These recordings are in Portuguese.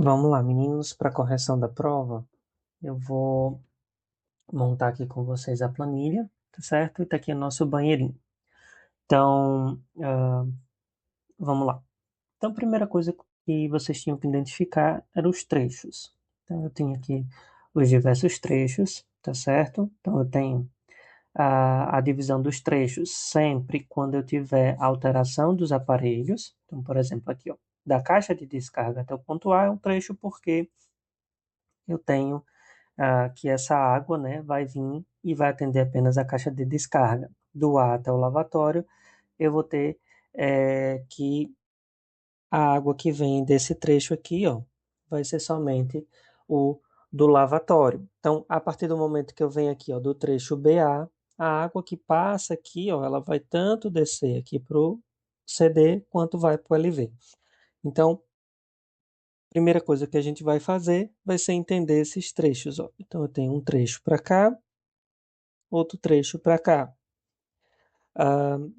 Vamos lá, meninos, para a correção da prova, eu vou montar aqui com vocês a planilha, tá certo? E tá aqui o nosso banheirinho. Então, vamos lá. Então, a primeira coisa que vocês tinham que identificar eram os trechos. Então, eu tenho aqui os diversos trechos, tá certo? Então, eu tenho a divisão dos trechos sempre quando eu tiver alteração dos aparelhos. Então, por exemplo, aqui, ó, da caixa de descarga até o ponto A é um trecho porque eu tenho que essa água, né, vai vir e vai atender apenas a caixa de descarga. Do A até o lavatório, eu vou ter que a água que vem desse trecho aqui, ó, vai ser somente o do lavatório. Então, a partir do momento que eu venho aqui, ó, do trecho BA, a água que passa aqui, ó, ela vai tanto descer aqui para o CD quanto vai para o LV. Então, primeira coisa que a gente vai fazer vai ser entender esses trechos, ó. Então, eu tenho um trecho para cá, outro trecho para cá.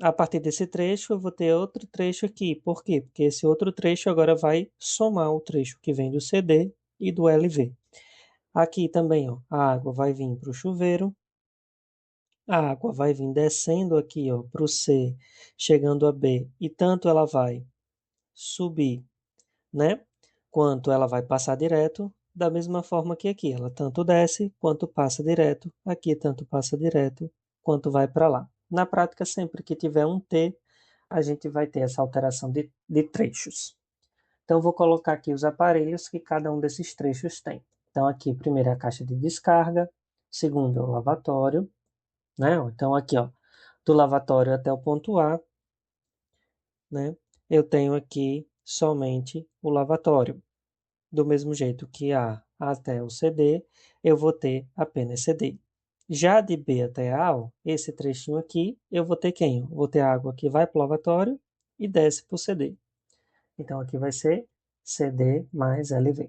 A partir desse trecho, eu vou ter outro trecho aqui. Por quê? Porque esse outro trecho agora vai somar o trecho que vem do CD e do LV. Aqui também, ó, a água vai vir para o chuveiro, a água vai vir descendo aqui, ó, para o C, chegando a B, e tanto ela vai subir, né? Quanto ela vai passar direto, da mesma forma que aqui. Ela tanto desce quanto passa direto. Aqui tanto passa direto quanto vai para lá. Na prática, sempre que tiver um T, a gente vai ter essa alteração de trechos. Então, vou colocar aqui os aparelhos que cada um desses trechos tem. Então, aqui, primeiro é a caixa de descarga, segundo é o lavatório, né? Então, aqui, ó, do lavatório até o ponto A, né? Eu tenho aqui somente o lavatório. Do mesmo jeito que A até o CD, eu vou ter apenas CD. Já de B até A, ó, esse trechinho aqui, eu vou ter quem? Vou ter a água que vai para o lavatório e desce para o CD. Então, aqui vai ser CD mais LV.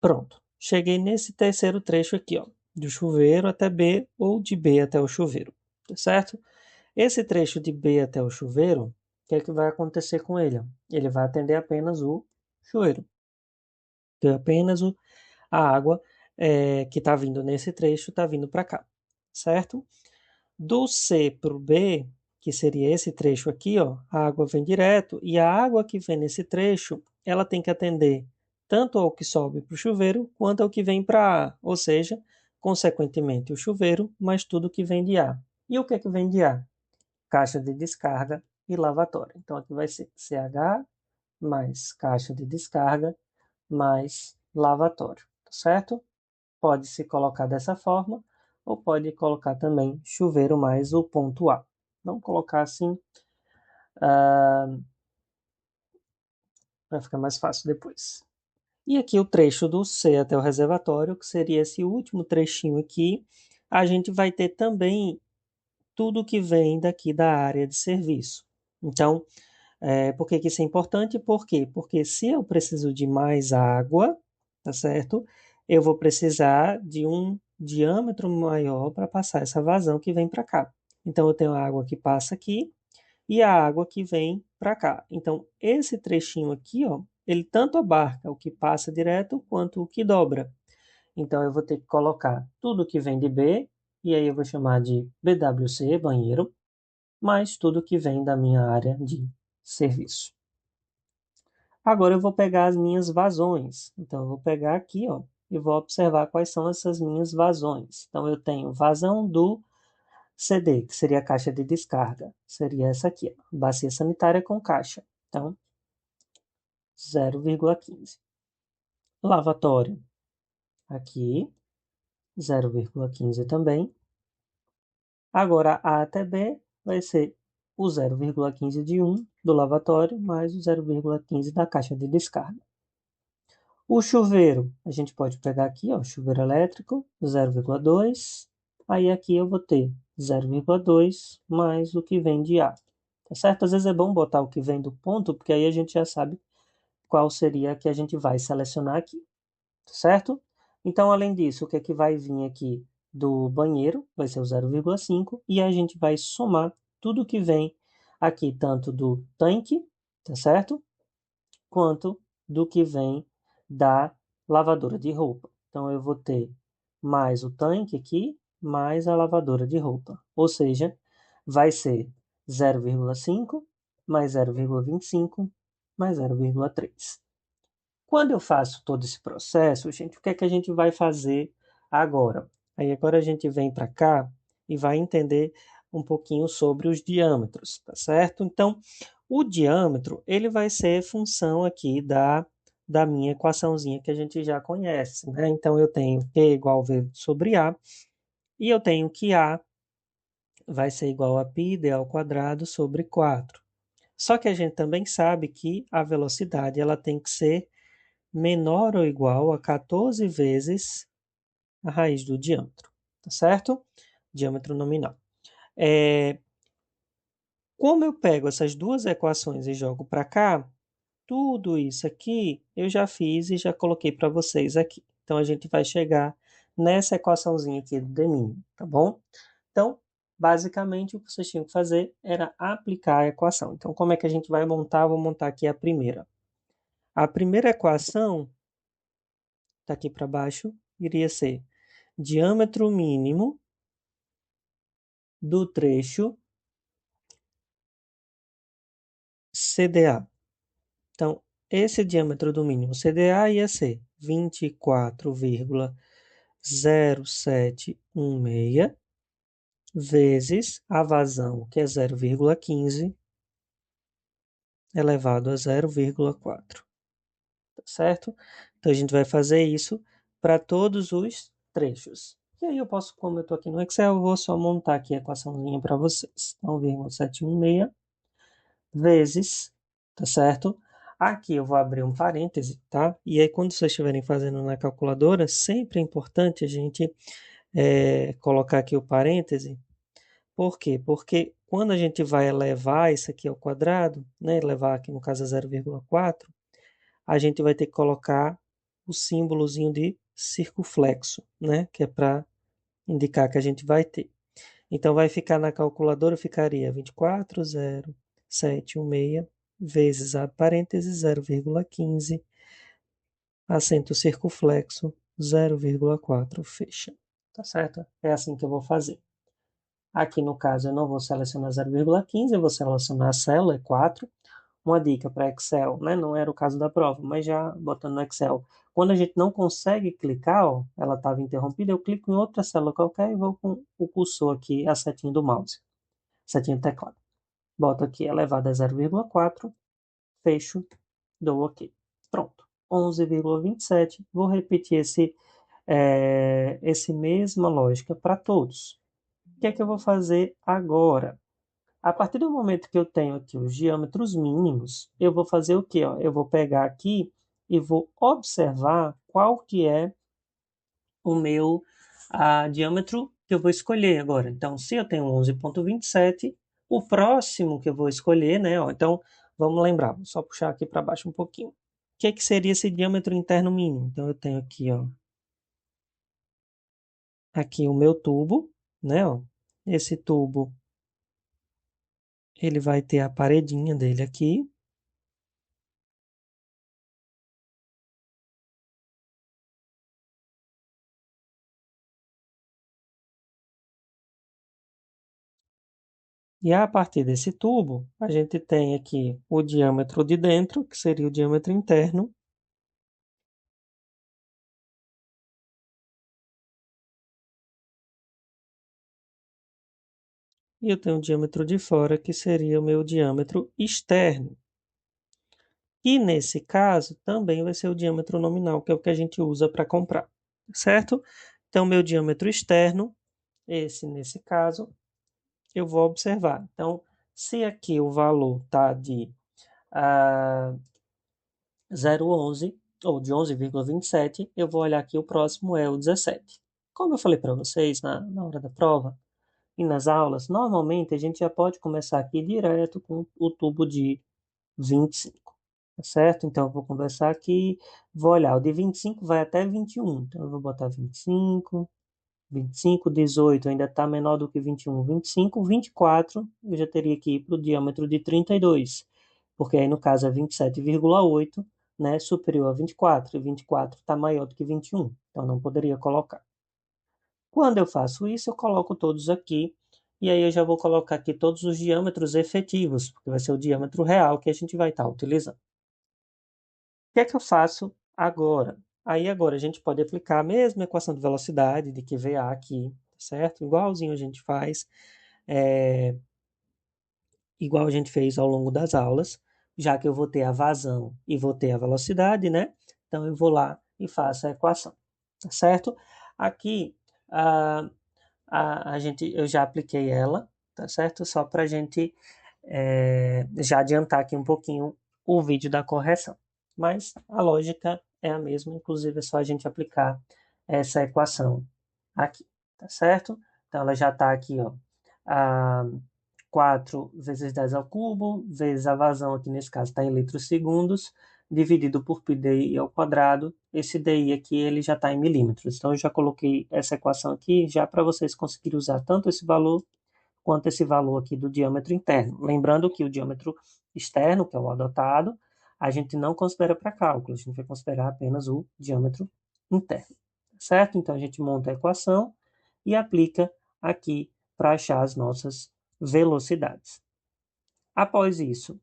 Pronto. Cheguei nesse terceiro trecho aqui, ó, do chuveiro até B ou de B até o chuveiro, tá certo? Esse trecho de B até o chuveiro, o que é que vai acontecer com ele? Ele vai atender apenas o chuveiro. Então, apenas a água que está vindo nesse trecho está vindo para cá, certo? Do C para o B, que seria esse trecho aqui, ó, a água vem direto e a água que vem nesse trecho, ela tem que atender tanto ao que sobe para o chuveiro quanto ao que vem para A, ou seja, consequentemente o chuveiro, mas tudo que vem de A. E o que é que vem de A? Caixa de descarga e lavatório. Então aqui vai ser CH mais caixa de descarga mais lavatório, tá certo? Pode se colocar dessa forma, ou pode colocar também chuveiro mais o ponto A. Vamos colocar assim, vai ficar mais fácil depois. E aqui o trecho do C até o reservatório, que seria esse último trechinho aqui, a gente vai ter também tudo que vem daqui da área de serviço. Então, por que que isso é importante? Por quê? Porque se eu preciso de mais água, tá certo? Eu vou precisar de um diâmetro maior para passar essa vazão que vem para cá. Então, eu tenho a água que passa aqui e a água que vem para cá. Então, esse trechinho aqui, ó, ele tanto abarca o que passa direto quanto o que dobra. Então, eu vou ter que colocar tudo que vem de B, e aí eu vou chamar de BWC, banheiro, mais tudo que vem da minha área de serviço. Agora eu vou pegar as minhas vazões. Então, eu vou pegar aqui, ó, e vou observar quais são essas minhas vazões. Então, eu tenho vazão do CD, que seria a caixa de descarga. Seria essa aqui, ó, bacia sanitária com caixa. Então, 0,15. Lavatório, aqui, 0,15 também. Agora, A até B vai ser o 0,15 de um do lavatório mais o 0,15 da caixa de descarga. O chuveiro, a gente pode pegar aqui, ó, chuveiro elétrico, 0,2. Aí aqui eu vou ter 0,2 mais o que vem de A. Tá certo? Às vezes é bom botar o que vem do ponto, porque aí a gente já sabe qual seria a que a gente vai selecionar aqui. Tá certo? Então, além disso, o que é que vai vir aqui do banheiro? Vai ser o 0,5. E a gente vai somar tudo que vem aqui, tanto do tanque, tá certo? Quanto do que vem da lavadora de roupa. Então, eu vou ter mais o tanque aqui, mais a lavadora de roupa. Ou seja, vai ser 0,5 mais 0,25 mais 0,3. Quando eu faço todo esse processo, gente, o que é que a gente vai fazer agora? Aí agora a gente vem para cá e vai entender um pouquinho sobre os diâmetros, tá certo? Então, o diâmetro, ele vai ser função aqui da minha equaçãozinha que a gente já conhece, né? Então, eu tenho P igual a V sobre A, e eu tenho que A vai ser igual a πd ao quadrado sobre 4. Só que a gente também sabe que a velocidade ela tem que ser menor ou igual a 14 vezes a raiz do diâmetro, tá certo? Diâmetro nominal. Como eu pego essas duas equações e jogo para cá, tudo isso aqui eu já fiz e já coloquei para vocês aqui. Então a gente vai chegar nessa equaçãozinha aqui do d mínimo, tá bom? Então, basicamente o que vocês tinham que fazer era aplicar a equação. Então, como é que a gente vai montar? Vou montar aqui a primeira. A primeira equação, está aqui para baixo, iria ser diâmetro mínimo do trecho CDA. Então, esse diâmetro do mínimo CDA ia ser 24,0716 vezes a vazão, que é 0,15, elevado a 0,4. Tá certo? Então, a gente vai fazer isso para todos os trechos. E aí eu posso, como eu estou aqui no Excel, eu vou só montar aqui a equaçãozinha para vocês. Então, 1,716 vezes, tá certo? Aqui eu vou abrir um parêntese, tá? E aí, quando vocês estiverem fazendo na calculadora, sempre é importante a gente colocar aqui o parêntese. Por quê? Porque quando a gente vai elevar isso aqui ao quadrado, né? Elevar aqui no caso a 0,4, a gente vai ter que colocar o símbolozinho de circunflexo, né? Que é para indicar que a gente vai ter. Então, vai ficar na calculadora, ficaria 24,0716 vezes a parêntese 0,15, acento circunflexo 0,4, fecha. Tá certo? É assim que eu vou fazer. Aqui no caso eu não vou selecionar 0,15, eu vou selecionar a célula, é 4. Uma dica para Excel, né? Não era o caso da prova, mas já botando no Excel. Quando a gente não consegue clicar, ó, ela estava interrompida, eu clico em outra célula qualquer e vou com o cursor aqui, a setinha do mouse, setinha do teclado. Boto aqui elevado a 0,4, fecho, dou OK. Pronto. 11,27. Vou repetir esse mesma lógica para todos. O que é que eu vou fazer agora? A partir do momento que eu tenho aqui os diâmetros mínimos, eu vou fazer o quê? Ó? Eu vou pegar aqui e vou observar qual que é o meu diâmetro que eu vou escolher agora. Então, se eu tenho 11,27, o próximo que eu vou escolher, né? Ó, então, vamos lembrar, vou só puxar aqui para baixo um pouquinho. O que seria esse diâmetro interno mínimo? Então, eu tenho aqui, ó, aqui o meu tubo, né? Ó, esse tubo, ele vai ter a paredinha dele aqui. E a partir desse tubo, a gente tem aqui o diâmetro de dentro, que seria o diâmetro interno, e eu tenho o diâmetro de fora, que seria o meu diâmetro externo. E nesse caso, também vai ser o diâmetro nominal, que é o que a gente usa para comprar, certo? Então, meu diâmetro externo, esse nesse caso, eu vou observar. Então, se aqui o valor está de 0,11 ou de 11,27, eu vou olhar aqui, o próximo é o 17. Como eu falei para vocês na hora da prova e nas aulas, normalmente a gente já pode começar aqui direto com o tubo de 25, tá certo? Então eu vou conversar aqui, vou olhar, o de 25 vai até 21, então eu vou botar 25, 25, 18 ainda está menor do que 21, 25, 24, eu já teria que ir para o diâmetro de 32, porque aí no caso é 27,8, né, superior a 24, e 24 está maior do que 21, então não poderia colocar. Quando eu faço isso, eu coloco todos aqui, e aí eu já vou colocar aqui todos os diâmetros efetivos, porque vai ser o diâmetro real que a gente vai estar utilizando. O que é que eu faço agora? Aí agora a gente pode aplicar a mesma equação de velocidade de QVA aqui, certo? Igualzinho a gente faz, igual a gente fez ao longo das aulas, já que eu vou ter a vazão e vou ter a velocidade, né? Então eu vou lá e faço a equação, tá certo? Aqui eu já apliquei ela, tá certo? Só para a gente já adiantar aqui um pouquinho o vídeo da correção. Mas a lógica é a mesma, inclusive é só a gente aplicar essa equação aqui, tá certo? Então ela já está aqui, ó, a 4 vezes 10 ao cubo, vezes a vazão aqui nesse caso está em litros segundos, dividido por πdi ao quadrado. Esse DI aqui ele já está em milímetros. Então eu já coloquei essa equação aqui já para vocês conseguirem usar tanto esse valor quanto esse valor aqui do diâmetro interno. Lembrando que o diâmetro externo, que é o adotado, a gente não considera para cálculo, a gente vai considerar apenas o diâmetro interno, certo? Então a gente monta a equação e aplica aqui para achar as nossas velocidades. Após isso,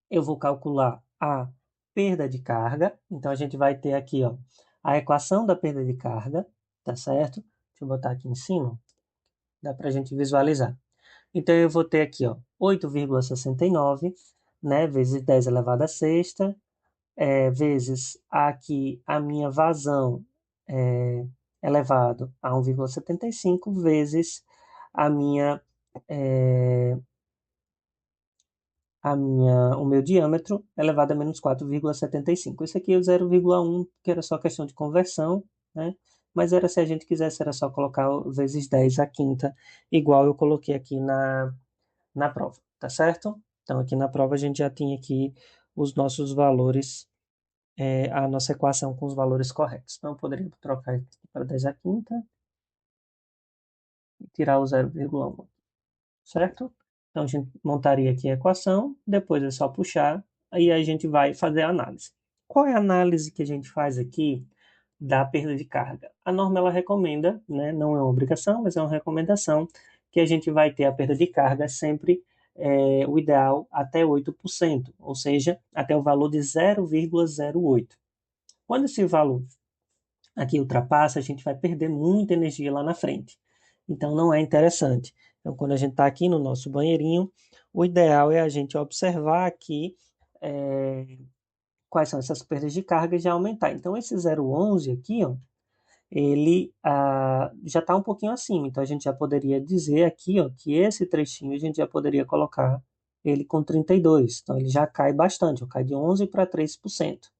eu vou calcular a perda de carga. Então a gente vai ter aqui, ó, a equação da perda de carga, tá certo? Deixa eu botar aqui em cima, dá para a gente visualizar. Então, eu vou ter aqui, ó, 8,69, né, vezes 10 elevado a sexta, vezes aqui a minha vazão elevado a 1,75, vezes a minha, é, o meu diâmetro elevado a menos 4,75. Isso aqui é o 0,1, que era só questão de conversão, né? Mas era se a gente quisesse, era só colocar vezes 10 a quinta, igual eu coloquei aqui na prova, tá certo? Então, aqui na prova a gente já tinha aqui os nossos valores, a nossa equação com os valores corretos. Então, eu poderia trocar aqui para 10 a quinta e tirar o 0,1, certo? Então, a gente montaria aqui a equação, depois é só puxar, aí a gente vai fazer a análise. Qual é a análise que a gente faz aqui da perda de carga? A norma ela recomenda, né, não é uma obrigação, mas é uma recomendação, que a gente vai ter a perda de carga sempre o ideal até 8%, ou seja, até o valor de 0,08. Quando esse valor aqui ultrapassa, a gente vai perder muita energia lá na frente. Então não é interessante. Então, quando a gente está aqui no nosso banheirinho, o ideal é a gente observar aqui quais são essas perdas de carga e já aumentar. Então, esse 0,11 aqui, ó, ele já está um pouquinho acima. Então, a gente já poderia dizer aqui, ó, que esse trechinho a gente já poderia colocar ele com 32. Então, ele já cai bastante, ó, cai de 11 para 3%.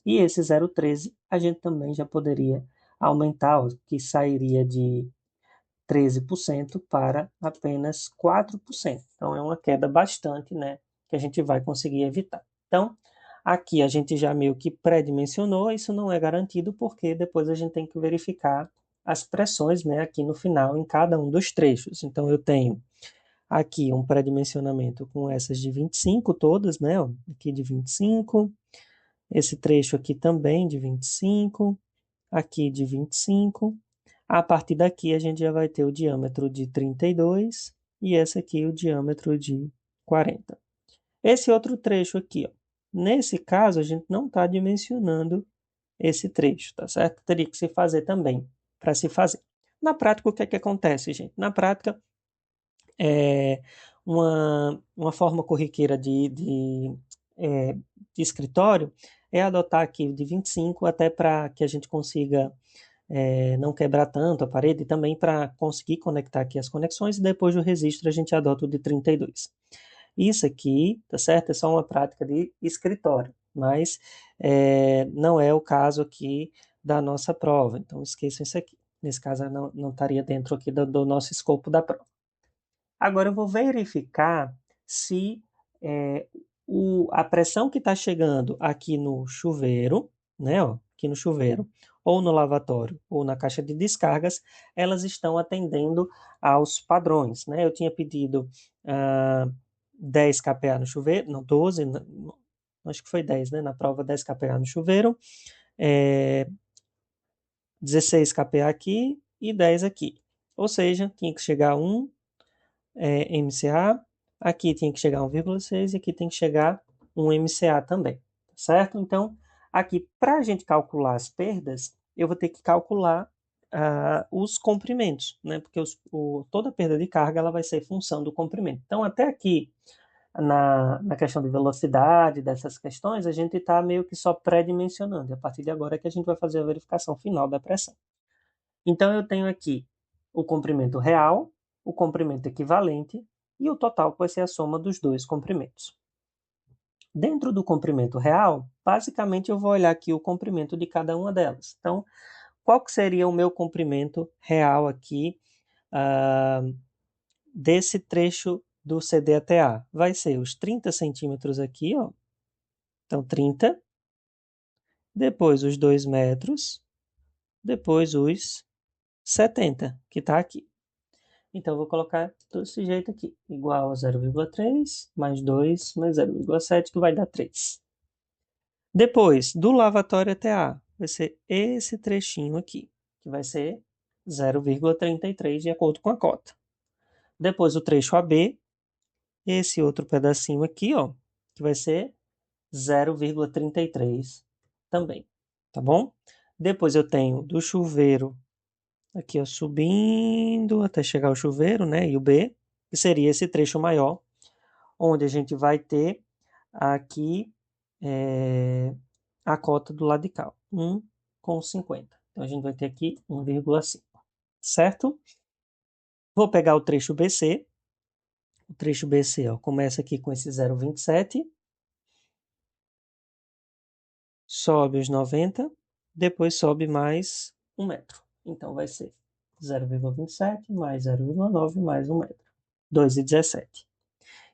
E esse 0,13 a gente também já poderia aumentar, ó, que sairia de 13% para apenas 4%. Então, é uma queda bastante, né, que a gente vai conseguir evitar. Então, aqui a gente já meio que pré-dimensionou, isso não é garantido porque depois a gente tem que verificar as pressões, né, aqui no final em cada um dos trechos. Então, eu tenho aqui um pré-dimensionamento com essas de 25 todas, né, ó, aqui de 25, esse trecho aqui também de 25, aqui de 25. A partir daqui a gente já vai ter o diâmetro de 32 e esse aqui o diâmetro de 40. Esse outro trecho aqui, ó, nesse caso a gente não está dimensionando esse trecho, tá certo? Teria que se fazer também para se fazer. Na prática, o que é que acontece, gente? Na prática, é uma forma corriqueira de escritório é adotar aqui de 25 até para que a gente consiga não quebrar tanto a parede e também para conseguir conectar aqui as conexões e depois do registro a gente adota o de 32. Isso aqui, tá certo? É só uma prática de escritório, mas não é o caso aqui da nossa prova, então esqueçam isso aqui. Nesse caso, não estaria dentro aqui do nosso escopo da prova. Agora eu vou verificar se a pressão que está chegando aqui no chuveiro, né, ó, aqui no chuveiro, ou no lavatório, ou na caixa de descargas, elas estão atendendo aos padrões, né? Eu tinha pedido 10 kPa no chuveiro, não, 12, acho que foi 10, né? Na prova 10 kPa no chuveiro, 16 kPa aqui e 10 aqui. Ou seja, tinha que chegar a 1 MCA, aqui tem que chegar a 1,6 e aqui tem que chegar 1 MCA também, tá certo? Então, aqui, para a gente calcular as perdas, eu vou ter que calcular os comprimentos, né? Porque toda perda de carga ela vai ser função do comprimento. Então, até aqui, na questão de velocidade, dessas questões, a gente está meio que só pré-dimensionando. E a partir de agora é que a gente vai fazer a verificação final da pressão. Então, eu tenho aqui o comprimento real, o comprimento equivalente e o total, que vai ser a soma dos dois comprimentos. Dentro do comprimento real, basicamente eu vou olhar aqui o comprimento de cada uma delas. Então, qual que seria o meu comprimento real aqui desse trecho do CD até A? Vai ser os 30 centímetros aqui, ó. Então, 30. Depois os 2 metros. Depois os 70, que está aqui. Então, eu vou colocar desse jeito aqui, igual a 0,3 mais 2 mais 0,7, que vai dar 3. Depois, do lavatório até A, vai ser esse trechinho aqui, que vai ser 0,33 de acordo com a cota. Depois, o trecho AB, esse outro pedacinho aqui, ó, que vai ser 0,33 também, tá bom? Depois eu tenho do chuveiro aqui, ó, subindo até chegar ao chuveiro, né? E o B, que seria esse trecho maior, onde a gente vai ter aqui a cota do lado de cá, 1,50. Então a gente vai ter aqui 1,5, certo? Vou pegar o trecho BC. O trecho BC, ó, começa aqui com esse 0,27, sobe os 90, depois sobe mais 1 metro. Então vai ser 0,27 mais 0,9 mais 1 metro. 2,17.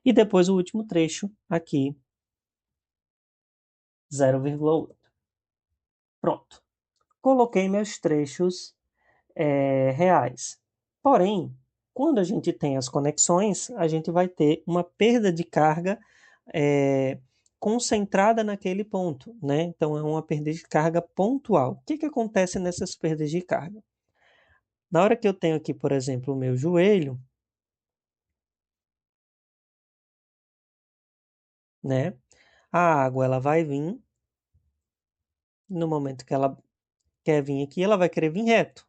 E depois o último trecho aqui, 0,8. Pronto. Coloquei meus trechos reais. Porém, quando a gente tem as conexões, a gente vai ter uma perda de carga concentrada naquele ponto, né? Então, é uma perda de carga pontual. O que que acontece nessas perdas de carga? Na hora que eu tenho aqui, por exemplo, o meu joelho, né? A água ela vai vir, no momento que ela quer vir aqui, ela vai querer vir reto.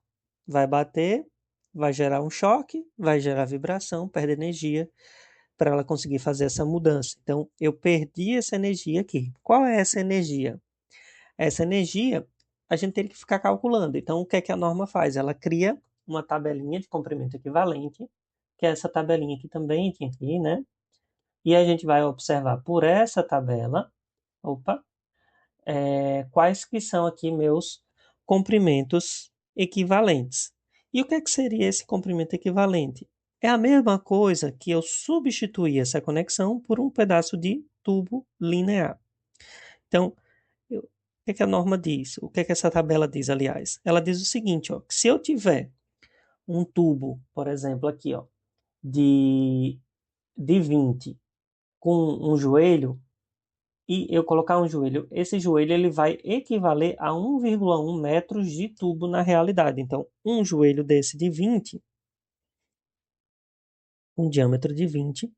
Vai bater, vai gerar um choque, vai gerar vibração, perde energia para ela conseguir fazer essa mudança. Então, eu perdi essa energia aqui. Qual é essa energia? Essa energia a gente tem que ficar calculando. Então, o que é que a norma faz? Ela cria uma tabelinha de comprimento equivalente, que é essa tabelinha aqui também tinha aqui, né? E a gente vai observar por essa tabela, opa, quais que são aqui meus comprimentos equivalentes. E o que é que seria esse comprimento equivalente? É a mesma coisa que eu substituir essa conexão por um pedaço de tubo linear. Então, o que é que a norma diz? O que é que essa tabela diz, aliás? Ela diz o seguinte, ó, que se eu tiver um tubo, por exemplo, aqui, ó, de 20 com um joelho, e eu colocar um joelho, esse joelho ele vai equivaler a 1,1 metros de tubo na realidade. Então, um joelho desse de 20, um diâmetro de 20,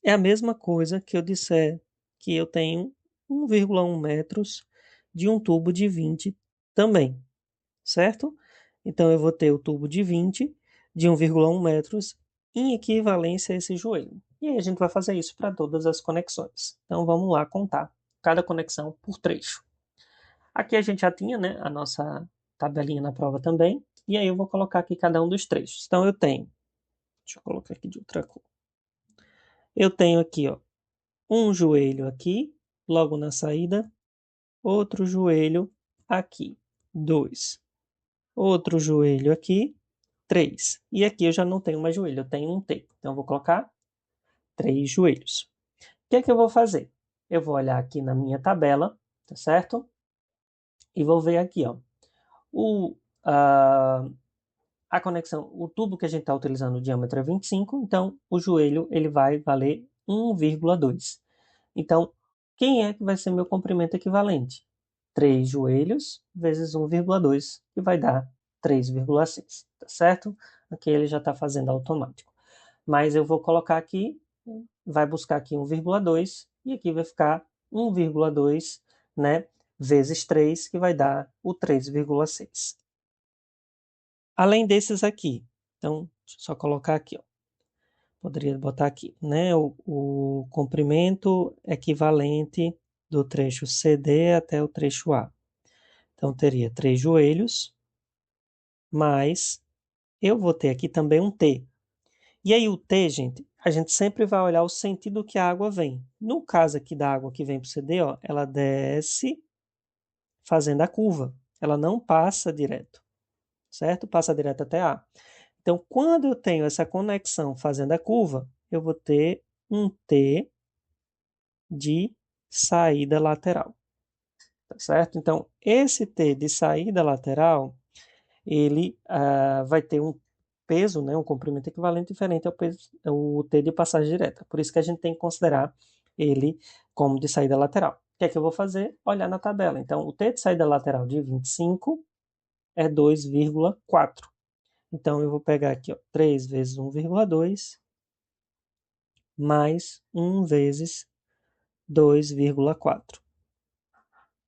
é a mesma coisa que eu disser que eu tenho 1,1 metros de um tubo de 20 também, certo? Então, eu vou ter o tubo de 20 de 1,1 metros em equivalência a esse joelho. E aí a gente vai fazer isso para todas as conexões. Então, vamos lá contar cada conexão por trecho. Aqui a gente já tinha, né, a nossa tabelinha na prova também. E aí eu vou colocar aqui cada um dos trechos. Então, eu tenho, deixa eu colocar aqui de outra cor. Eu tenho aqui, ó, um joelho aqui, logo na saída, outro joelho aqui, 2. Outro joelho aqui, 3. E aqui eu já não tenho mais joelho, eu tenho um T. Então eu vou colocar 3 joelhos. O que é que eu vou fazer? Eu vou olhar aqui na minha tabela, tá certo? E vou ver aqui, ó, o, a, a conexão, o tubo que a gente está utilizando, o diâmetro é 25, então o joelho ele vai valer 1,2. Então, o quem é que vai ser meu comprimento equivalente? 3 joelhos vezes 1,2, que vai dar 3,6, tá certo? Aqui ele já está fazendo automático. Mas eu vou colocar aqui, vai buscar aqui 1,2 e aqui vai ficar 1,2, né, vezes 3, que vai dar o 3,6. Além desses aqui, então, deixa eu só colocar aqui, ó. Poderia botar aqui, né, o comprimento equivalente do trecho CD até o trecho A. Então, teria 3 joelhos, mais eu vou ter aqui também um T. E aí o T, gente, a gente sempre vai olhar o sentido que a água vem. No caso aqui da água que vem para o CD, ó, ela desce fazendo a curva. Ela não passa direto, certo? Passa direto até A. Então, quando eu tenho essa conexão fazendo a curva, eu vou ter um T de saída lateral, tá certo? Então, esse T de saída lateral, ele vai ter um peso, né, um comprimento equivalente diferente ao, peso, ao T de passagem direta. Por isso que a gente tem que considerar ele como de saída lateral. O que é que eu vou fazer? Olhar na tabela. Então, o T de saída lateral de 25 é 2,4. Então, eu vou pegar aqui, ó, 3 vezes 1,2 mais 1 vezes 2,4.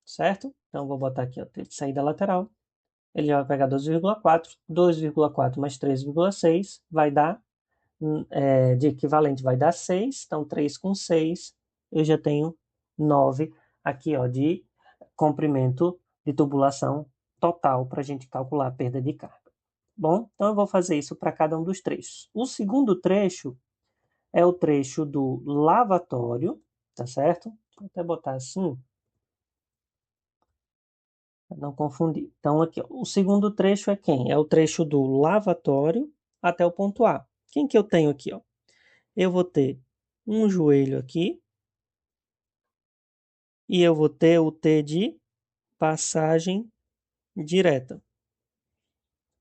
Certo? Então, vou botar aqui, ó, T de saída lateral. Ele vai pegar 2,4. 2,4 mais 3,6 vai dar, de equivalente, vai dar 6. Então, 3 com 6, eu já tenho 9 aqui, ó, de comprimento de tubulação total para a gente calcular a perda de carga. Bom, então eu vou fazer isso para cada um dos trechos. O segundo trecho é o trecho do lavatório, tá certo? Vou até botar assim, para não confundir. Então, aqui, ó, o segundo trecho é quem? É o trecho do lavatório até o ponto A. Quem que eu tenho aqui, ó? Eu vou ter um joelho aqui e eu vou ter o T de passagem direta.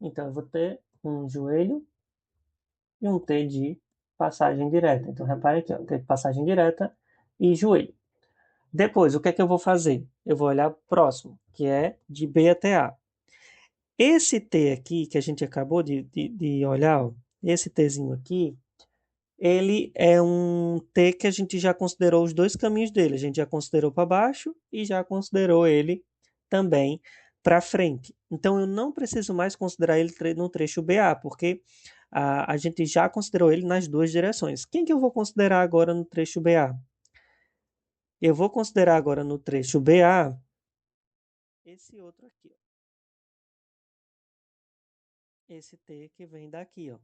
Então, eu vou ter um joelho e um T de passagem direta. Então, repare aqui, ó, T de passagem direta e joelho. Depois, o que é que eu vou fazer? Eu vou olhar próximo, que é de B até A. Esse T aqui, que a gente acabou de olhar, ó, esse Tzinho aqui, ele é um T que a gente já considerou os dois caminhos dele. A gente já considerou para baixo e já considerou ele também para frente. Então, eu não preciso mais considerar ele no trecho BA, porque a gente já considerou ele nas duas direções. Quem que eu vou considerar agora no trecho BA? Eu vou considerar agora no trecho BA esse outro aqui, ó. Esse T que vem daqui, ó.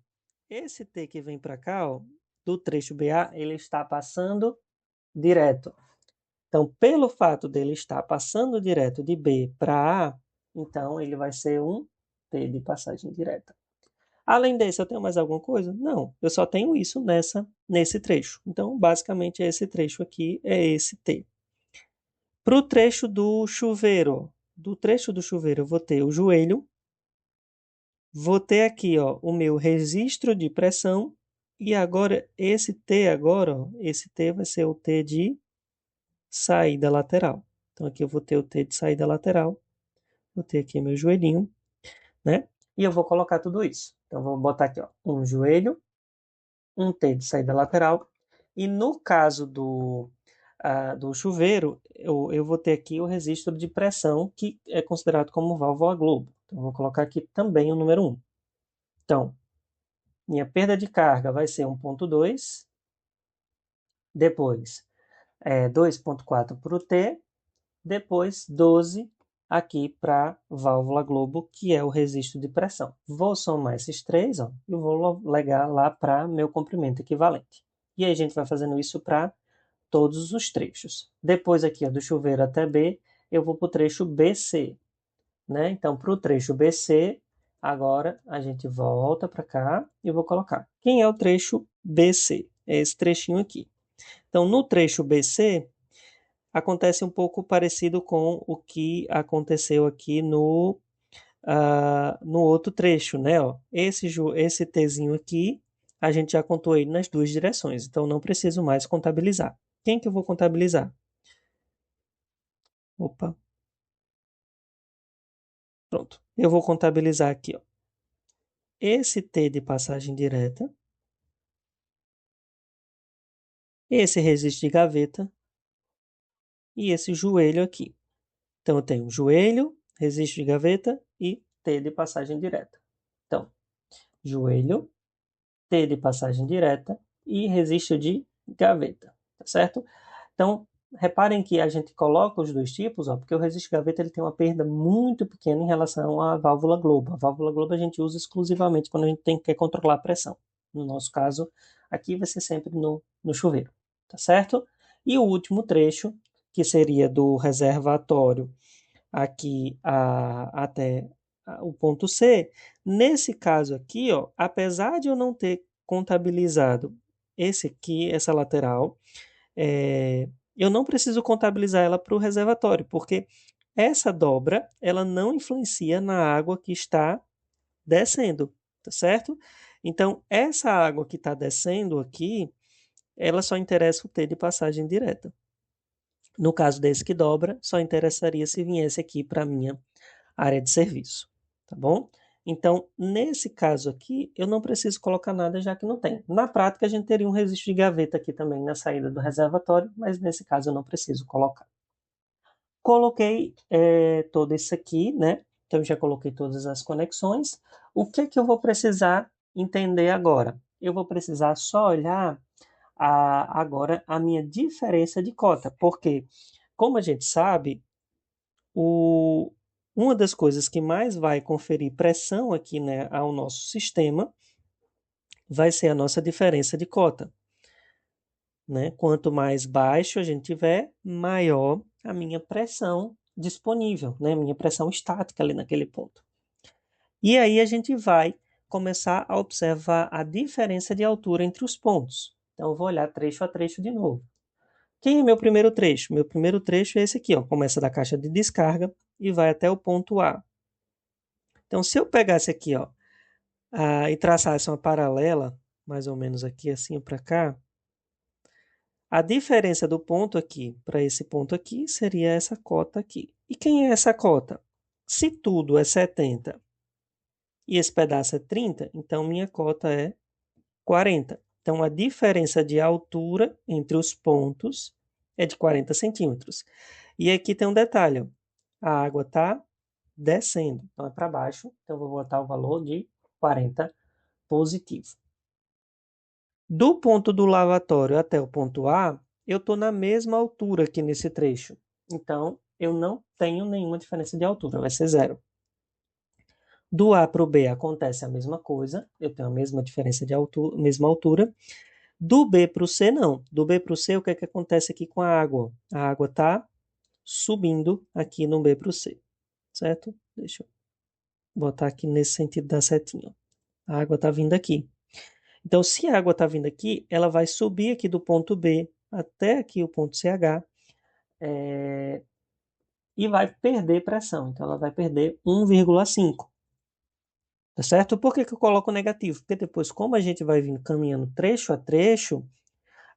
Esse T que vem para cá, ó, do trecho BA, ele está passando direto. Então, pelo fato dele estar passando direto de B para A, então ele vai ser um T de passagem direta. Além desse, eu tenho mais alguma coisa? Não, eu só tenho isso nesse trecho. Então, basicamente, esse trecho aqui é esse T. Para o trecho do chuveiro, do trecho do chuveiro, eu vou ter o joelho, vou ter aqui, ó, o meu registro de pressão, e agora esse T agora, ó, esse T vai ser o T de saída lateral. Então aqui eu vou ter o T de saída lateral, vou ter aqui meu joelhinho, né? E eu vou colocar tudo isso. Então vou botar aqui, ó, um joelho, um T de saída lateral, e no caso do chuveiro, eu vou ter aqui o registro de pressão, que é considerado como válvula Globo. Então vou colocar aqui também o número 1. Então, minha perda de carga vai ser 1,2, depois 2,4 para o T, depois 12 aqui para válvula Globo, que é o registro de pressão. Vou somar esses três, ó, e vou ligar lá para meu comprimento equivalente. E aí a gente vai fazendo isso para todos os trechos. Depois aqui, ó, do chuveiro até B, eu vou para o trecho BC, né? Então, para o trecho BC, agora a gente volta para cá e eu vou colocar. Quem é o trecho BC? É esse trechinho aqui. Então, no trecho BC, acontece um pouco parecido com o que aconteceu aqui no outro trecho, né? Ó, esse Tzinho aqui, a gente já contou ele nas duas direções, então não preciso mais contabilizar. Quem que eu vou contabilizar? Opa, pronto. Eu vou contabilizar aqui, ó. Esse T de passagem direta, esse registro de gaveta e esse joelho aqui. Então, eu tenho joelho, registro de gaveta e T de passagem direta. Então, joelho, T de passagem direta e registro de gaveta, tá certo? Então, reparem que a gente coloca os dois tipos, ó, porque o registro de gaveta ele tem uma perda muito pequena em relação à válvula Globo. A válvula Globo a gente usa exclusivamente quando a gente quer controlar a pressão. No nosso caso, aqui vai ser sempre no chuveiro, tá certo? E o último trecho, que seria do reservatório aqui até o ponto C. Nesse caso aqui, ó, apesar de eu não ter contabilizado esse aqui, essa lateral, eu não preciso contabilizar ela para o reservatório, porque essa dobra ela não influencia na água que está descendo, tá certo? Então, essa água que está descendo aqui, ela só interessa o T de passagem direta. No caso desse que dobra, só interessaria se viesse aqui para a minha área de serviço, tá bom? Então, nesse caso aqui, eu não preciso colocar nada já que não tem. Na prática, a gente teria um registro de gaveta aqui também na saída do reservatório, mas nesse caso eu não preciso colocar. Coloquei todo isso aqui, né? Então, já coloquei todas as conexões. O que que eu vou precisar entender agora? Eu vou precisar só olhar agora a minha diferença de cota, porque, como a gente sabe, o, uma das coisas que mais vai conferir pressão aqui, né, ao nosso sistema vai ser a nossa diferença de cota, né? Quanto mais baixo a gente tiver, maior a minha pressão disponível, né? Minha pressão estática ali naquele ponto. E aí a gente vai começar a observar a diferença de altura entre os pontos. Então eu vou olhar trecho a trecho de novo. Quem é meu primeiro trecho? Meu primeiro trecho é esse aqui, ó. Começa da caixa de descarga e vai até o ponto A. Então, se eu pegasse aqui, ó, e traçasse uma paralela, mais ou menos aqui assim para cá, a diferença do ponto aqui para esse ponto aqui seria essa cota aqui. E quem é essa cota? Se tudo é 70 e esse pedaço é 30, então minha cota é 40. Então, a diferença de altura entre os pontos é de 40 centímetros. E aqui tem um detalhe, ó. A água está descendo, então é para baixo, então eu vou botar o valor de 40 positivo. Do ponto do lavatório até o ponto A, eu estou na mesma altura aqui nesse trecho. Então, eu não tenho nenhuma diferença de altura, vai ser zero. Do A para o B acontece a mesma coisa, eu tenho a mesma diferença de altura, mesma altura. Do B para o C, não. Do B para o C, o que é que acontece aqui com a água? A água está subindo aqui no B para o C, certo? Deixa eu botar aqui nesse sentido da setinha. A água está vindo aqui. Então, se a água está vindo aqui, ela vai subir aqui do ponto B até aqui o ponto CH e vai perder pressão. Então, ela vai perder 1,5. Tá certo? Por que que eu coloco negativo? Porque depois, como a gente vai vindo caminhando trecho a trecho,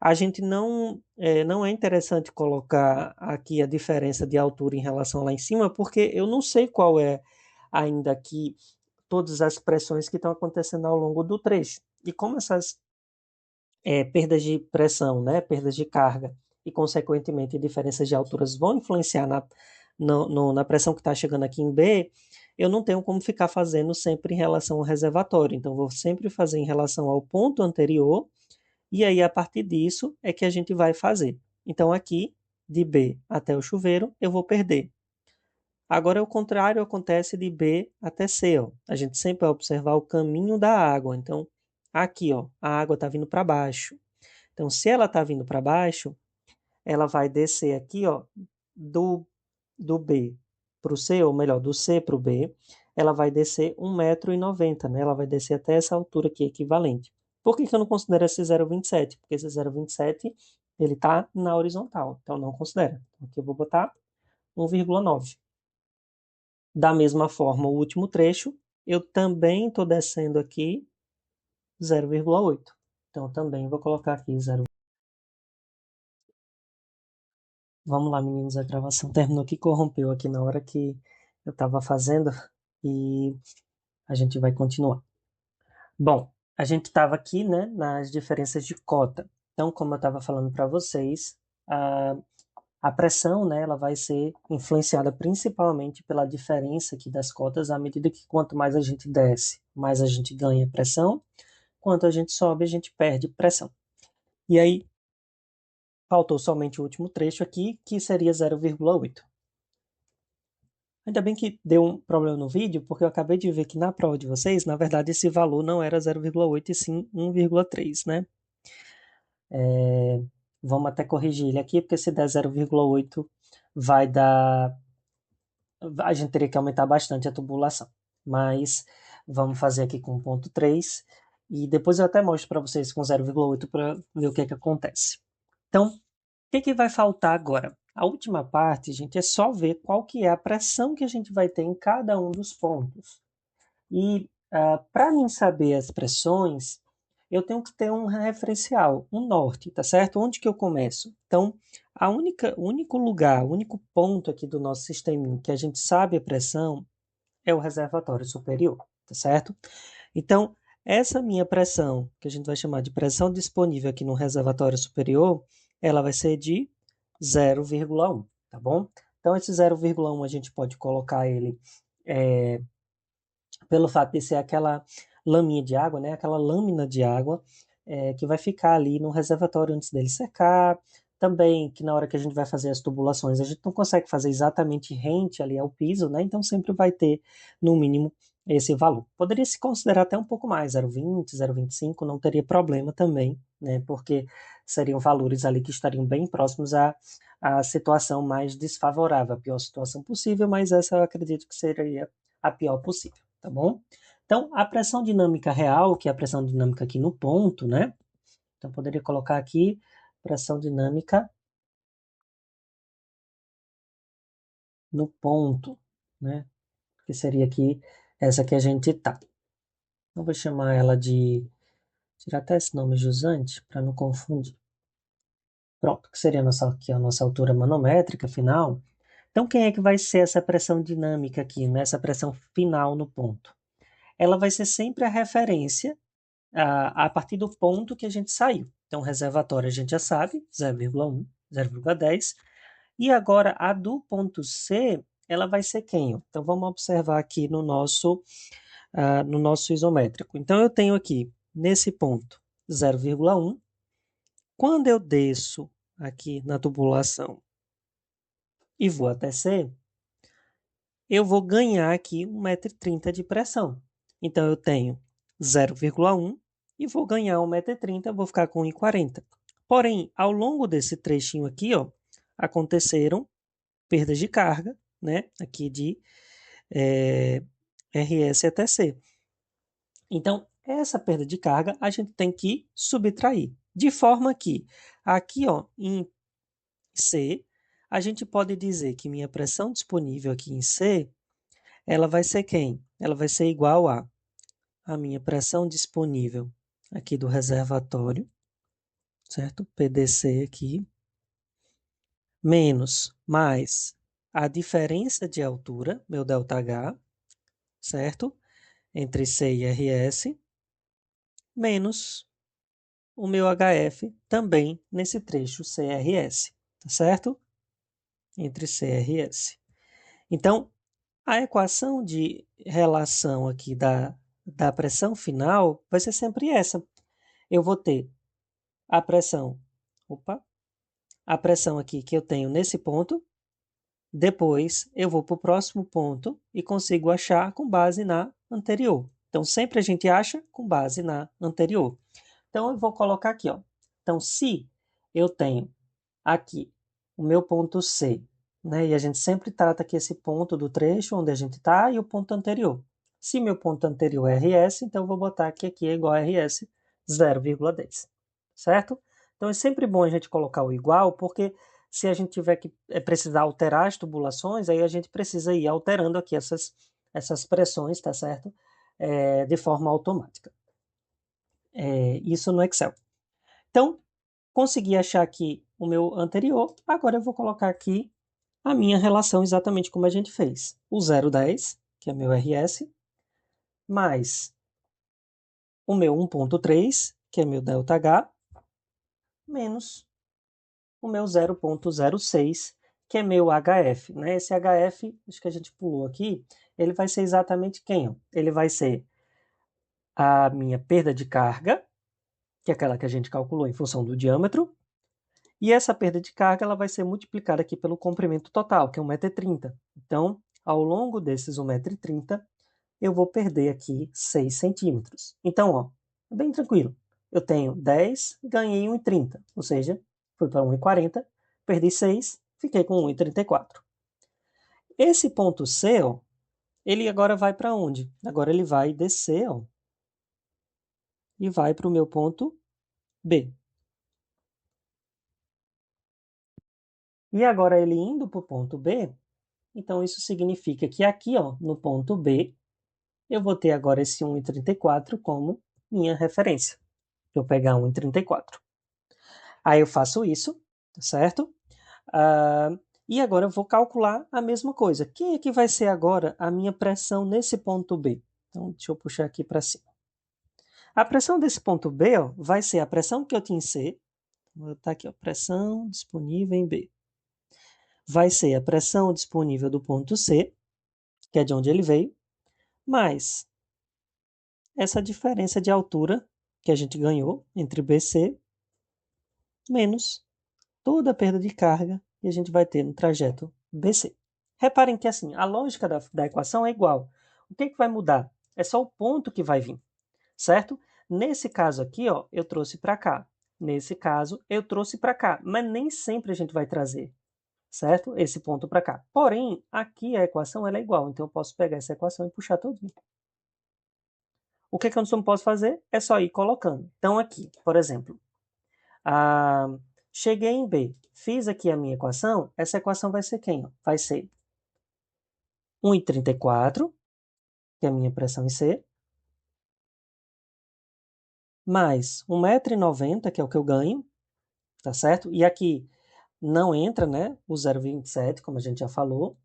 a gente não é interessante colocar aqui a diferença de altura em relação lá em cima, porque eu não sei qual é ainda aqui todas as pressões que estão acontecendo ao longo do trecho. E como essas perdas de pressão, né, perdas de carga e, consequentemente, diferenças de alturas vão influenciar na pressão que está chegando aqui em B, eu não tenho como ficar fazendo sempre em relação ao reservatório. Então, vou sempre fazer em relação ao ponto anterior, e aí, a partir disso, é que a gente vai fazer. Então, aqui, de B até o chuveiro, eu vou perder. Agora, o contrário acontece de B até C. Ó. A gente sempre vai observar o caminho da água. Então, aqui, ó, a água está vindo para baixo. Então, se ela está vindo para baixo, ela vai descer aqui, ó, do B para o C, ou melhor, do C para o B, ela vai descer 1,90 m, né? Ela vai descer até essa altura aqui, equivalente. Por que que eu não considero esse 0,27? Porque esse 0,27, ele está na horizontal, então não considera. Então, aqui eu vou botar 1,9. Da mesma forma, o último trecho, eu também estou descendo aqui 0,8. Então, também vou colocar aqui 0,8. Vamos lá, meninos, a gravação terminou que corrompeu aqui na hora que eu estava fazendo e a gente vai continuar. Bom, a gente estava aqui, né, nas diferenças de cota. Então, como eu estava falando para vocês, a pressão, né, ela vai ser influenciada principalmente pela diferença aqui das cotas, à medida que quanto mais a gente desce, mais a gente ganha pressão, quanto a gente sobe, a gente perde pressão. E aí, faltou somente o último trecho aqui, que seria 0,8. Ainda bem que deu um problema no vídeo, porque eu acabei de ver que na prova de vocês, na verdade, esse valor não era 0,8 e sim 1,3, né? Vamos até corrigir ele aqui, porque se der 0,8 vai dar... A gente teria que aumentar bastante a tubulação. Mas vamos fazer aqui com 1,3 e depois eu até mostro para vocês com 0,8 para ver o que é que acontece. Então, o que vai faltar agora? A última parte, gente, é só ver qual que é a pressão que a gente vai ter em cada um dos pontos. E para mim saber as pressões, eu tenho que ter um referencial, um norte, tá certo? Onde que eu começo? Então, o único lugar, o único ponto aqui do nosso sistema que a gente sabe a pressão é o reservatório superior, tá certo? Então, essa minha pressão, que a gente vai chamar de pressão disponível aqui no reservatório superior, ela vai ser de 0,1, tá bom? Então, esse 0,1 a gente pode colocar ele pelo fato de ser aquela laminha de água, né? Aquela lâmina de água que vai ficar ali no reservatório antes dele secar. Também que na hora que a gente vai fazer as tubulações, a gente não consegue fazer exatamente rente ali ao piso, né? Então sempre vai ter, no mínimo, esse valor. Poderia se considerar até um pouco mais, 0,20, 0,25, não teria problema também, né? Porque seriam valores ali que estariam bem próximos à situação mais desfavorável, a pior situação possível, mas essa eu acredito que seria a pior possível, tá bom? Então, a pressão dinâmica real, que é a pressão dinâmica aqui no ponto, né? Então, poderia colocar aqui pressão dinâmica no ponto, né? Que seria aqui essa que a gente tá. Eu vou chamar ela de... Tirar até esse nome jusante para não confundir. Pronto, que seria aqui a nossa altura manométrica final. Então, quem é que vai ser essa pressão dinâmica aqui, né? Essa pressão final no ponto? Ela vai ser sempre a referência a partir do ponto que a gente saiu. Então, reservatório a gente já sabe, 0,1, 0,10. E agora, a do ponto C, ela vai ser quem? Então, vamos observar aqui no nosso isométrico. Então, eu tenho aqui, nesse ponto, 0,1. Quando eu desço aqui na tubulação e vou até C, eu vou ganhar aqui 1,30 m de pressão. Então, eu tenho 0,1 e vou ganhar 1,30 m, vou ficar com 1,40. Porém, ao longo desse trechinho aqui, ó, aconteceram perdas de carga, né, aqui de RS até C. Então, essa perda de carga a gente tem que subtrair, de forma que aqui, ó, em C, a gente pode dizer que minha pressão disponível aqui em C, ela vai ser quem? Ela vai ser igual a minha pressão disponível aqui do reservatório, certo? PDC aqui, menos mais a diferença de altura, meu ΔH, certo? Entre C e RS, menos o meu HF também nesse trecho CRS, tá certo? Entre CRS. Então, a equação de relação aqui da pressão final vai ser sempre essa. Eu vou ter a pressão, a pressão aqui que eu tenho nesse ponto, depois eu vou para o próximo ponto e consigo achar com base na anterior. Então, sempre a gente acha com base na anterior. Então, eu vou colocar aqui, ó. Então, se eu tenho aqui o meu ponto C, né? E a gente sempre trata aqui esse ponto do trecho onde a gente está e o ponto anterior. Se meu ponto anterior é RS, então eu vou botar que aqui é igual a RS 0,10, certo? Então é sempre bom a gente colocar o igual, porque se a gente tiver que precisar alterar as tubulações, aí a gente precisa ir alterando aqui essas pressões, tá certo? De forma automática. Isso no Excel. Então, Consegui achar aqui o meu anterior, agora eu vou colocar aqui a minha relação exatamente como a gente fez. O 0,10, que é meu RS, mais o meu 1,3, que é meu ΔH, menos o meu 0,06, que é meu HF. Né? Esse HF, acho que a gente pulou aqui, ele vai ser exatamente quem? Ó? Ele vai ser a minha perda de carga, que é aquela que a gente calculou em função do diâmetro, e essa perda de carga ela vai ser multiplicada aqui pelo comprimento total, que é 1,30 m. Então, ao longo desses 1,30 m, eu vou perder aqui 6 centímetros. Então, ó, é bem tranquilo. Eu tenho 10, ganhei 1,30, ou seja, fui para 1,40, perdi 6, fiquei com 1,34. Esse ponto C, ó, ele agora vai para onde? Agora ele vai descer, ó, e vai para o meu ponto B. E agora ele indo para o ponto B, então isso significa que aqui, ó, no ponto B, eu vou ter agora esse 1,34 como minha referência. Eu pegar 1,34. Aí eu faço isso, certo? E agora eu vou calcular a mesma coisa. Quem é que vai ser agora a minha pressão nesse ponto B? Então, deixa eu puxar aqui para cima. A pressão desse ponto B, ó, vai ser a pressão que eu tinha em C. Vou botar aqui, ó, pressão disponível em B. Vai ser a pressão disponível do ponto C, que é de onde ele veio, mais essa diferença de altura que a gente ganhou entre BC, menos toda a perda de carga que a gente vai ter no trajeto BC. Reparem que assim, a lógica da equação é igual. O que vai mudar? É só o ponto que vai vir, certo? Nesse caso aqui, ó, eu trouxe para cá. Nesse caso, eu trouxe para cá. Mas nem sempre a gente vai trazer, certo? Esse ponto para cá. Porém, aqui a equação ela é igual. Então, eu posso pegar essa equação e puxar todinho. O que eu não posso fazer? É só ir colocando. Então, aqui, por exemplo, cheguei em B, fiz aqui a minha equação, essa equação vai ser quem? Vai ser 1,34, que é a minha pressão em C, mais 1,90 m, que é o que eu ganho, tá certo? E aqui não entra, né, o 0,27, como a gente já falou,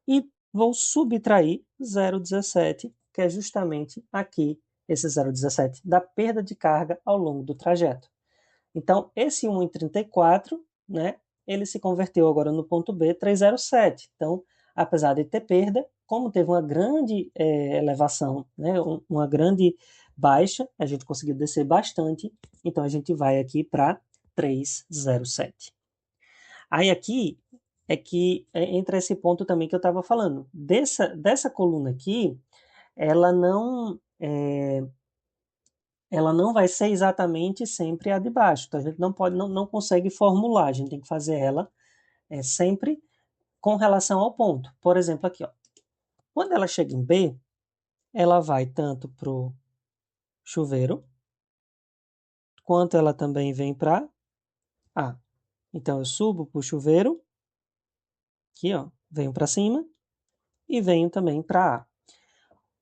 e vou subtrair 0,17, que é justamente aqui, esse 0,17, da perda de carga ao longo do trajeto. Então, esse 1,34, né, ele se converteu agora no ponto B, 307. Então, apesar de ter perda, como teve uma grande elevação, né, uma grande baixa, a gente conseguiu descer bastante, então a gente vai aqui para 307. Aí aqui é que entra esse ponto também que eu estava falando. Dessa coluna aqui, ela não vai ser exatamente sempre a de baixo. Então a gente não consegue formular, a gente tem que fazer ela sempre com relação ao ponto. Por exemplo, aqui, ó, quando ela chega em B, ela vai tanto para o chuveiro, quanto ela também vem para A. Então eu subo para o chuveiro, aqui, ó, venho para cima e venho também para A.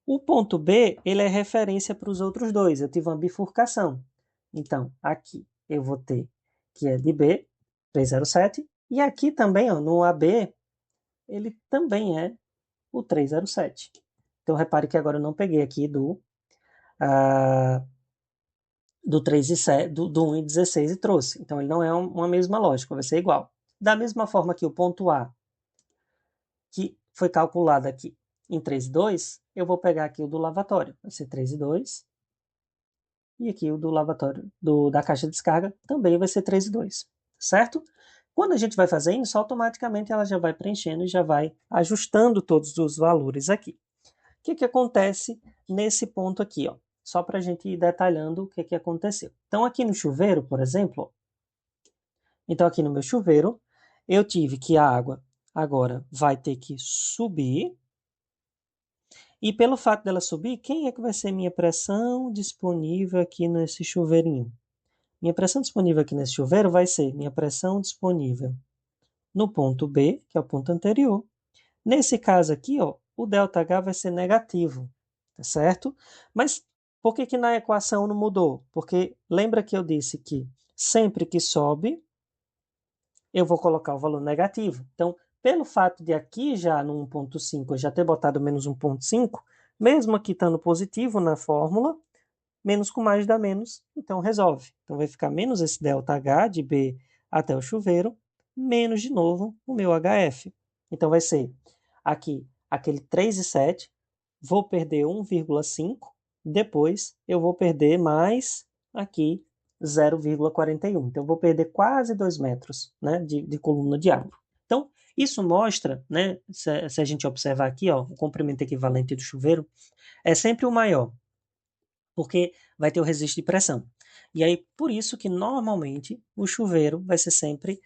O ponto B, ele é referência para os outros dois. Eu tive uma bifurcação. Então, aqui eu vou ter que é de B, 307. E aqui também, ó, no AB, ele também é o 307. Então, repare que agora eu não peguei aqui do 3 e 7, do 1 e 16 e trouxe. Então, ele não é uma mesma lógica, vai ser igual. Da mesma forma que o ponto A, que foi calculado aqui em 3 e 2, eu vou pegar aqui o do lavatório. Vai ser 3 e 2. E aqui o do lavatório da caixa de descarga também vai ser 3 e 2, certo? Quando a gente vai fazer isso, automaticamente ela já vai preenchendo e já vai ajustando todos os valores aqui. O que acontece nesse ponto aqui, ó? Só para a gente ir detalhando o que aconteceu. Então, aqui no chuveiro, por exemplo, então aqui no meu chuveiro, eu tive que a água agora vai ter que subir. E pelo fato dela subir, quem é que vai ser minha pressão disponível aqui nesse chuveirinho? Minha pressão disponível aqui nesse chuveiro vai ser minha pressão disponível no ponto B, que é o ponto anterior. Nesse caso aqui, ó, o ΔH vai ser negativo, tá certo? Mas por que na equação não mudou? Porque lembra que eu disse que Sempre que sobe, eu vou colocar o valor negativo. Então, pelo fato de aqui já no 1.5 eu já ter botado menos 1.5, mesmo aqui estando positivo na fórmula, menos com mais dá menos, então resolve. Então vai ficar menos esse ΔH de B até o chuveiro, menos de novo o meu HF. Então vai ser aqui aquele 3,7, vou perder 1,5, depois eu vou perder mais aqui 0,41. Então eu vou perder quase 2 metros, né, de coluna de água. Então, isso mostra, né, se a gente observar aqui, ó, o comprimento equivalente do chuveiro é sempre o maior, porque vai ter o registro de pressão. E aí, por isso que normalmente o chuveiro vai ser sempre,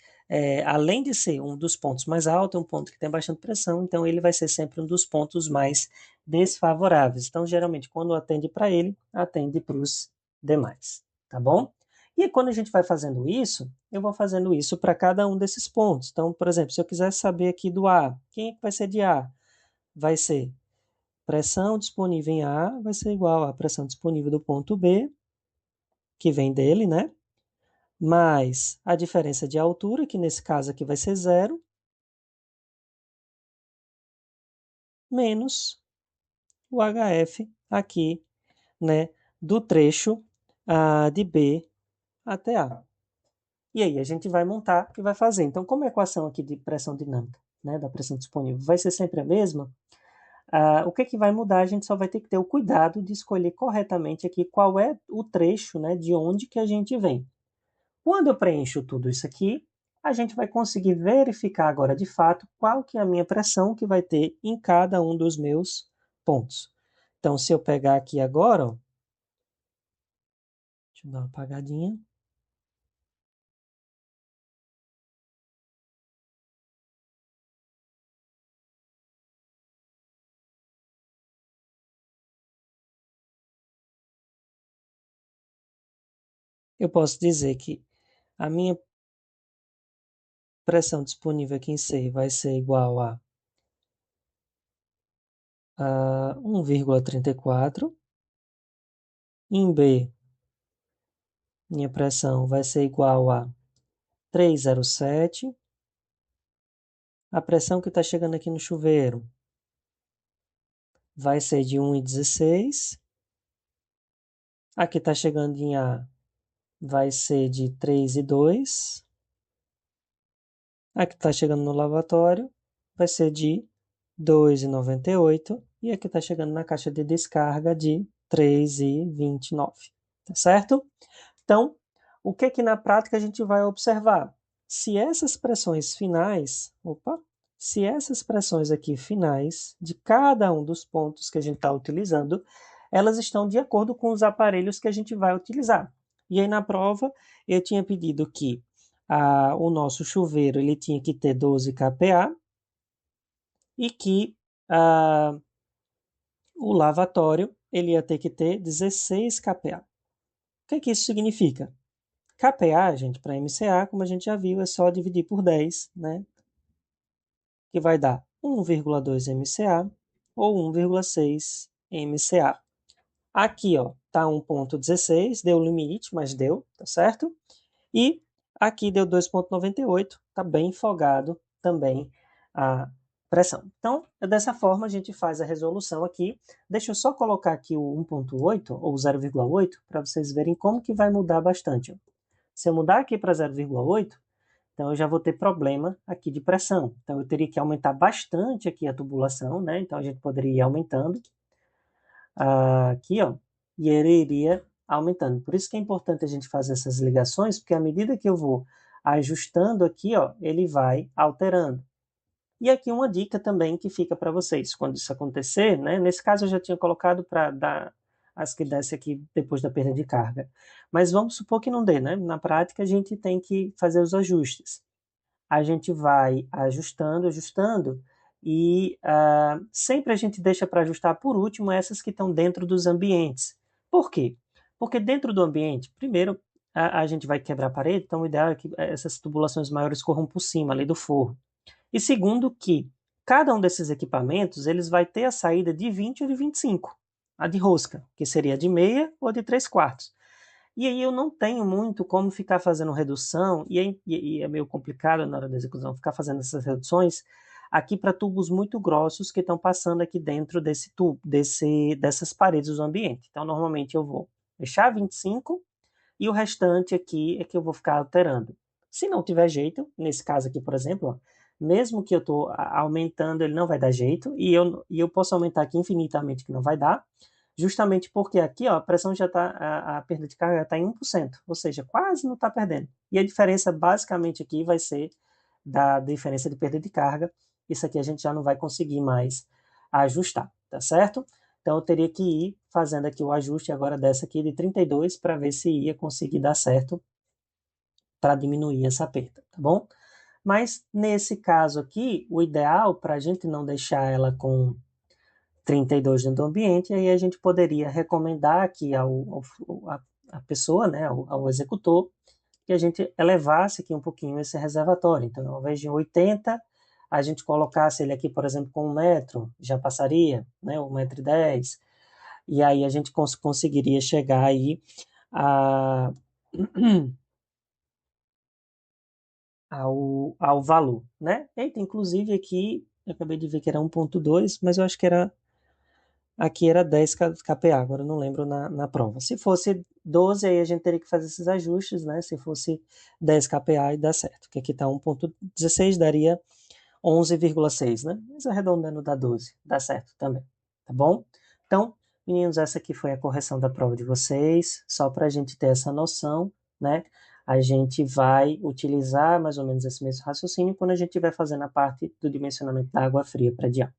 além de ser um dos pontos mais altos, um ponto que tem bastante pressão, então ele vai ser sempre um dos pontos mais desfavoráveis. Então, geralmente, quando atende para ele, atende para os demais, tá bom? E aí, quando a gente vai fazendo isso, eu vou fazendo isso para cada um desses pontos. Então, por exemplo, se eu quiser saber aqui do A, quem é que vai ser de A? Vai ser pressão disponível em A vai ser igual à pressão disponível do ponto B, que vem dele, né? Mais a diferença de altura, que nesse caso aqui vai ser zero, menos o HF aqui, né? Do trecho de B até A. E aí a gente vai montar e vai fazer. Então, como a equação aqui de pressão dinâmica, né, da pressão disponível, vai ser sempre a mesma, o que vai mudar? A gente só vai ter que ter o cuidado de escolher corretamente aqui qual é o trecho, né, de onde que a gente vem. Quando eu preencho tudo isso aqui, a gente vai conseguir verificar agora de fato qual que é a minha pressão que vai ter em cada um dos meus pontos. Então, se eu pegar aqui agora, ó, deixa eu dar uma apagadinha. Eu posso dizer que a minha pressão disponível aqui em C vai ser igual a 1,34. Em B, minha pressão vai ser igual a 3,07. A pressão que está chegando aqui no chuveiro vai ser de 1,16. A que está chegando em A vai ser de 3,2. A que está chegando no lavatório vai ser de 2,98. E a que está chegando na caixa de descarga de 3,29. Tá certo? Então, o que que na prática a gente vai observar? Se essas pressões finais, se essas pressões aqui finais de cada um dos pontos que a gente está utilizando, elas estão de acordo com os aparelhos que a gente vai utilizar. E aí na prova eu tinha pedido que o nosso chuveiro ele tinha que ter 12 kPa e que o lavatório ele ia ter que ter 16 kPa. O que que isso significa? kPa, gente, para MCA, como a gente já viu, é só dividir por 10, né? Que vai dar 1,2 MCA ou 1,6 MCA. Aqui, ó, tá 1,16, deu limite, mas deu, tá certo? E aqui deu 2,98, tá bem folgado também a pressão. Então, dessa forma, a gente faz a resolução aqui. Deixa eu só colocar aqui o 1,8 ou 0,8 para vocês verem como que vai mudar bastante. Se eu mudar aqui para 0,8, então eu já vou ter problema aqui de pressão. Então eu teria que aumentar bastante aqui a tubulação, né? Então a gente poderia ir aumentando aqui, ó, e ele iria aumentando. Por isso que é importante a gente fazer essas ligações, porque à medida que eu vou ajustando aqui, ó, ele vai alterando. E aqui uma dica também que fica para vocês, quando isso acontecer, né? Nesse caso eu já tinha colocado para dar as que desce aqui depois da perda de carga. Mas vamos supor que não dê, né? Na prática a gente tem que fazer os ajustes. A gente vai ajustando, ajustando, e sempre a gente deixa para ajustar por último essas que estão dentro dos ambientes. Por quê? Porque dentro do ambiente, primeiro, a gente vai quebrar a parede, então o ideal é que essas tubulações maiores corram por cima ali do forro. E segundo que cada um desses equipamentos, eles vai ter a saída de 20 ou de 25. A de rosca, que seria de meia ou de 3 quartos. E aí eu não tenho muito como ficar fazendo redução, e é meio complicado na hora da execução ficar fazendo essas reduções aqui para tubos muito grossos que estão passando aqui dentro desse tubo, dessas paredes do ambiente. Então, normalmente eu vou deixar 25 e o restante aqui é que eu vou ficar alterando. Se não tiver jeito, nesse caso aqui, por exemplo, ó, mesmo que eu estou aumentando, ele não vai dar jeito, e eu posso aumentar aqui infinitamente, que não vai dar, justamente porque aqui ó, a pressão já está, a perda de carga está em 1%, ou seja, quase não está perdendo. E a diferença basicamente aqui vai ser da diferença de perda de carga. Isso aqui a gente já não vai conseguir mais ajustar, tá certo? Então eu teria que ir fazendo aqui o ajuste agora dessa aqui de 32 para ver se ia conseguir dar certo para diminuir essa perda, tá bom? Mas nesse caso aqui, o ideal para a gente não deixar ela com 32 dentro do ambiente, aí a gente poderia recomendar aqui a pessoa, né, ao executor, que a gente elevasse aqui um pouquinho esse reservatório. Então, ao invés de 80, a gente colocasse ele aqui, por exemplo, com 1 metro, já passaria, né, 1,10 m, e aí a gente conseguiria chegar aí a, ao valor, né? Eita, inclusive aqui, eu acabei de ver que era 1,2, mas eu acho que aqui era 10 kPa, agora eu não lembro na prova. Se fosse 12, aí a gente teria que fazer esses ajustes, né? Se fosse 10 kPa, e dá certo. Que aqui está 1,16, daria 11,6, né? Mas arredondando dá 12, dá certo também, tá bom? Então, meninos, essa aqui foi a correção da prova de vocês, só para a gente ter essa noção, né? A gente vai utilizar mais ou menos esse mesmo raciocínio quando a gente estiver fazendo a parte do dimensionamento da água fria para diante.